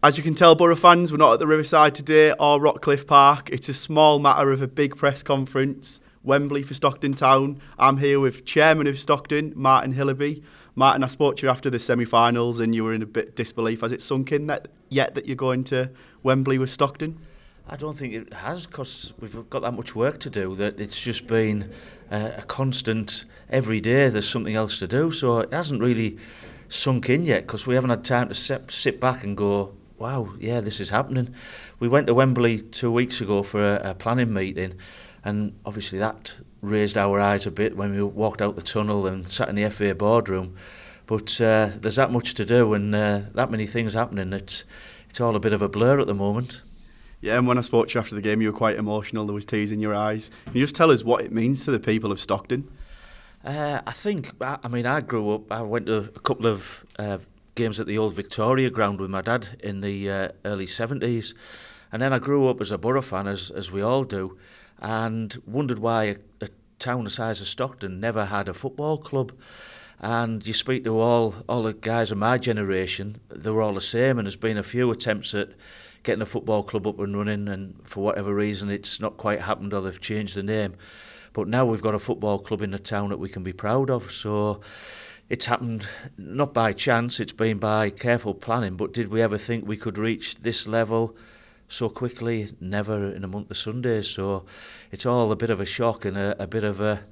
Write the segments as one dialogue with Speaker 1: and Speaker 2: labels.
Speaker 1: As you can tell, Borough fans, we're not at the Riverside today or Rockcliffe Park. It's a small matter of a big press conference. Wembley for Stockton Town. I'm here with Chairman of Stockton, Martin Hillerby. Martin, I spoke to you after the semi-finals and you were in a bit of disbelief. Has it sunk in yet that you're going to Wembley with Stockton?
Speaker 2: I don't think it has, because we've got that much work to do that it's just been a constant, every day there's something else to do, so it hasn't really sunk in yet because we haven't had time to sit back and go, wow, yeah, this is happening. We went to Wembley 2 weeks ago for a planning meeting, and obviously that raised our eyes a bit when we walked out the tunnel and sat in the FA boardroom. But there's that much to do and that many things happening. It's all a bit of a blur at the moment.
Speaker 1: Yeah, and when I spoke to you after the game, you were quite emotional. There was tears in your eyes. Can you just tell us what it means to the people of Stockton?
Speaker 2: I think, I mean, I grew up, I went to a couple of games at the old Victoria ground with my dad in the early 70s. And then I grew up as a Borough fan, as we all do, and wondered why a town the size of Stockton never had a football club. And you speak to all the guys of my generation, they were all the same, and there's been a few attempts at getting a football club up and running, and for whatever reason it's not quite happened, or they've changed the name. But now we've got a football club in the town that we can be proud of, so it's happened not by chance, it's been by careful planning. But did we ever think we could reach this level so quickly? Never in a month of Sundays, so it's all a bit of a shock and a bit of a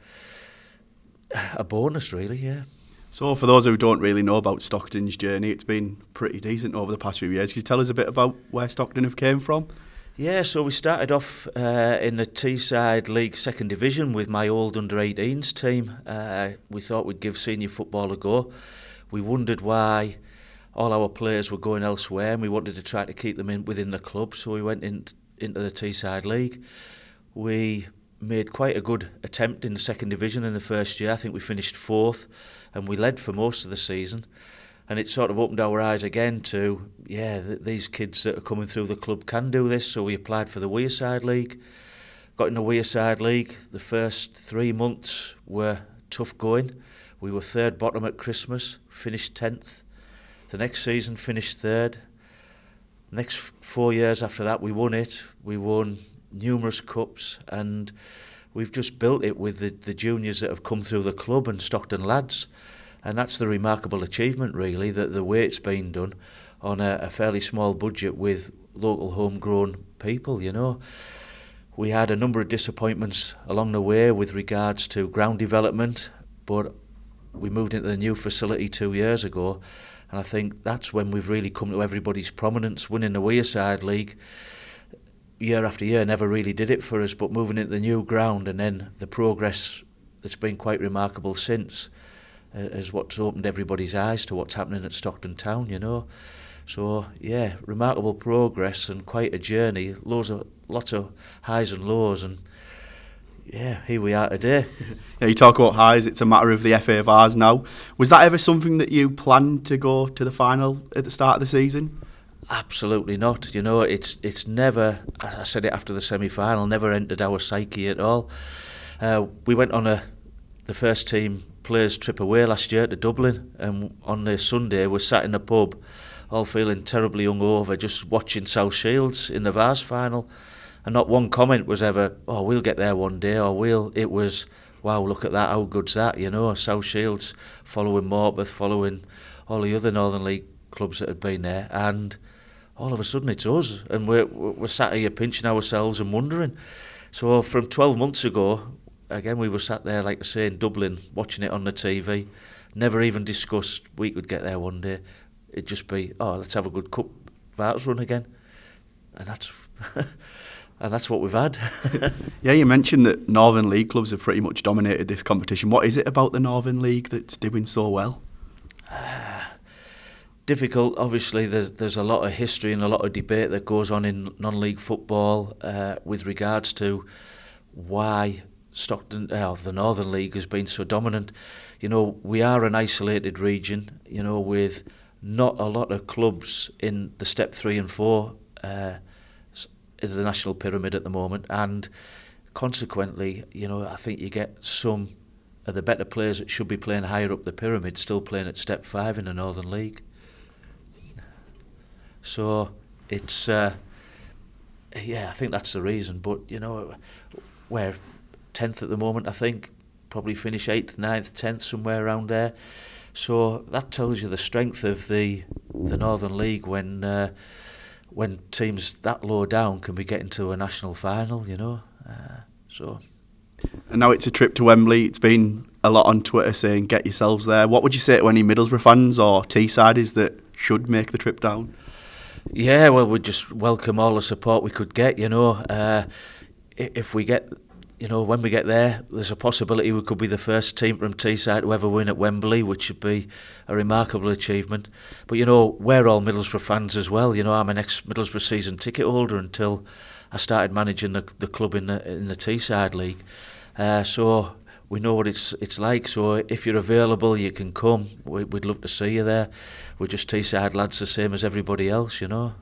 Speaker 2: bonus, really, yeah.
Speaker 1: So for those who don't really know about Stockton's journey, it's been pretty decent over the past few years. Can you tell us a bit about where Stockton have came from?
Speaker 2: Yeah, so we started off in the Teesside League Second Division with my old under-18s team. We thought we'd give senior football a go. We wondered why all our players were going elsewhere, and we wanted to try to keep them within the club, so we went into the Teesside League. We made quite a good attempt in the Second Division in the first year. I think we finished 4th, and we led for most of the season. And it sort of opened our eyes again to, yeah, these kids that are coming through the club can do this. So we applied for the Wearside League, got in the Wearside League. The first 3 months were tough going. We were 3rd bottom at Christmas, finished 10th. The next season finished 3rd. The next 4 years after that we won it. We won numerous cups, and we've just built it with the juniors that have come through the club and Stockton lads. And that's the remarkable achievement, really, that the way it's been done on a fairly small budget with local homegrown people, you know. We had a number of disappointments along the way with regards to ground development, but we moved into the new facility 2 years ago, and I think that's when we've really come to everybody's prominence. Winning the Wearside League year after year never really did it for us, but moving into the new ground and then the progress that's been quite remarkable since is what's opened everybody's eyes to what's happening at Stockton Town, you know. So yeah, remarkable progress and quite a journey, lots of highs and lows, and yeah, here we are today.
Speaker 1: Yeah, you talk about highs, it's a matter of the FA Vase now. Was that ever something that you planned to go to the final at the start of the season?
Speaker 2: Absolutely not. You know, it's never, as I said it after the semi-final, never entered our psyche at all. We went on the first team players trip away last year to Dublin, and on the Sunday we sat in a pub all feeling terribly hungover, just watching South Shields in the Vase final, and not one comment was ever, oh, we'll get there one day, or it was, wow, look at that, how good's that, you know. South Shields following Morpeth, following all the other Northern League clubs that had been there, and all of a sudden it's us, and we're sat here pinching ourselves and wondering. So from 12 months ago, again, we were sat there, like I say, in Dublin, watching it on the TV, never even discussed we could get there one day. It'd just be, oh, let's have a good cup Vase run again. And that's and that's what we've had.
Speaker 1: Yeah, you mentioned that Northern League clubs have pretty much dominated this competition. What is it about the Northern League that's doing so well?
Speaker 2: Difficult. Obviously, there's a lot of history and a lot of debate that goes on in non-league football with regards to why Stockton, the Northern League, has been so dominant. You know, we are an isolated region, you know, with not a lot of clubs in the step 3 and 4 is the national pyramid at the moment, and consequently, you know, I think you get some of the better players that should be playing higher up the pyramid still playing at step 5 in the Northern League. So it's yeah, I think that's the reason. But you know, we're 10th at the moment, I think. Probably finish 8th, 9th, 10th, somewhere around there. So that tells you the strength of the Northern League when teams that low down can be getting to a national final, you know. So.
Speaker 1: And now it's a trip to Wembley. It's been a lot on Twitter saying get yourselves there. What would you say to any Middlesbrough fans or Teessiders that should make the trip down?
Speaker 2: Yeah, well, we'd just welcome all the support we could get, you know. If we get, you know, when we get there, there's a possibility we could be the first team from Teesside to ever win at Wembley, which would be a remarkable achievement. But, you know, we're all Middlesbrough fans as well. You know, I'm an ex-Middlesbrough season ticket holder until I started managing the club in the Teesside League. So we know what it's like. So if you're available, you can come. We'd love to see you there. We're just Teesside lads, the same as everybody else, you know.